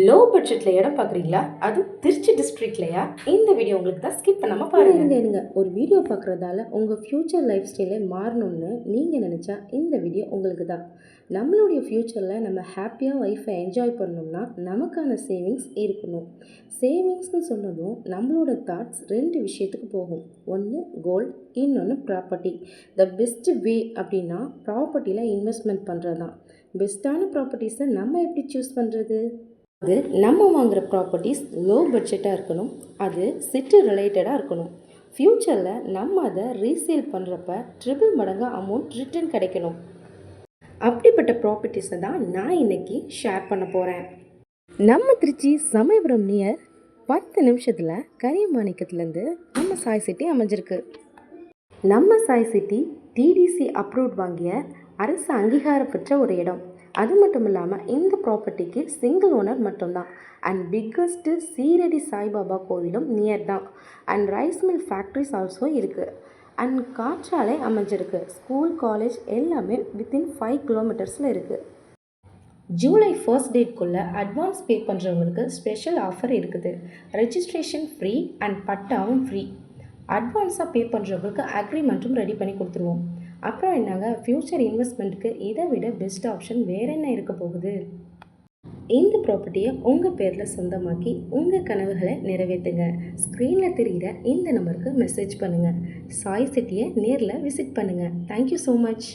Low பட்ஜெட்டில் இடம் பார்க்குறீங்களா? அதுவும் திருச்சி டிஸ்ட்ரிக்ட்லையா? இந்த வீடியோ உங்களுக்கு தான், ஸ்கிப் பண்ணாமல் பாருங்க. இருங்க ஒரு வீடியோ பார்க்குறதால உங்கள் ஃப்யூச்சர் லைஃப் ஸ்டைலே மாறணும்னு நீங்கள் நினச்சா இந்த வீடியோ உங்களுக்கு தான். நம்மளுடைய ஃப்யூச்சரில் நம்ம ஹாப்பியாக லைஃப்பை என்ஜாய் பண்ணணும்னா நமக்கான சேவிங்ஸ் இருக்கணும். சேவிங்ஸ்னு சொன்னதும் நம்மளோட தாட்ஸ் ரெண்டு விஷயத்துக்கு போகும். ஒன்று கோல்ட், இன்னொன்று ப்ராப்பர்ட்டி. த பெஸ்ட் வே அப்படின்னா ப்ராப்பர்ட்டியில் இன்வெஸ்ட்மெண்ட் பண்ணுறது தான். பெஸ்ட்டான ப்ராப்பர்ட்டிஸை நம்ம எப்படி சூஸ் பண்ணுறது? அது நம்ம வாங்குகிற ப்ராப்பர்ட்டிஸ் லோ பட்ஜெட்டாக இருக்கணும். அது சிட்டி ரிலேட்டடாக இருக்கணும். ஃப்யூச்சரில் நம்ம அதை ரீசேல் பண்ணுறப்ப ட்ரிபிள் மடங்கு அமௌண்ட் ரிட்டர்ன் கிடைக்கணும். அப்படிப்பட்ட ப்ராப்பர்ட்டிஸை தான் நான் இன்றைக்கி ஷேர் பண்ண போகிறேன். நம்ம திருச்சி சமயபுரம் நியர் 10 நிமிஷத்தில் கரியமாணிக்கத்துலேருந்து நம்ம சாய் சிட்டி அமைஞ்சிருக்கு. நம்ம சாய் சிட்டி டிடிசி அப்ரூவ்ட் வாங்கிய அரசு அங்கீகாரம் பெற்ற ஒரு இடம். அது மட்டும் இல்லாமல் இந்த ப்ராப்பர்ட்டிக்கு சிங்கிள் ஓனர் மட்டும்தான். அண்ட் பிக்கஸ்ட்டு சீரடி சாய்பாபா கோவிலும் நியர் தான். And rice mill factories also இருக்குது. அண்ட் காற்றாலை அமைஞ்சிருக்கு. ஸ்கூல், காலேஜ் எல்லாமே வித்தின் 5 கிலோமீட்டர்ஸில் இருக்குது. ஜூலை 1 டேட்குள்ளே அட்வான்ஸ் பே பண்ணுறவங்களுக்கு ஸ்பெஷல் ஆஃபர் இருக்குது. ரெஜிஸ்ட்ரேஷன் ஃப்ரீ அண்ட் பட்டாவும் ஃப்ரீ. அட்வான்ஸாக பே பண்ணுறவங்களுக்கு அக்ரிமெண்ட்டும் ரெடி பண்ணி கொடுத்துருவோம். அப்புறம் என்னங்க, ஃப்யூச்சர் இன்வெஸ்ட்மெண்ட்டுக்கு இதை விட பெஸ்ட் ஆப்ஷன் வேறு என்ன இருக்க போகுது? இந்த ப்ராப்பர்ட்டியை உங்கள் பேரில் சொந்தமாக்கி உங்கள் கனவுகளை நிறைவேற்றுங்க. ஸ்க்ரீனில் தெரிகிற இந்த நம்பருக்கு மெசேஜ் பண்ணுங்கள். சாய் சிட்டியை நேரில் விசிட் பண்ணுங்கள். Thank you so much.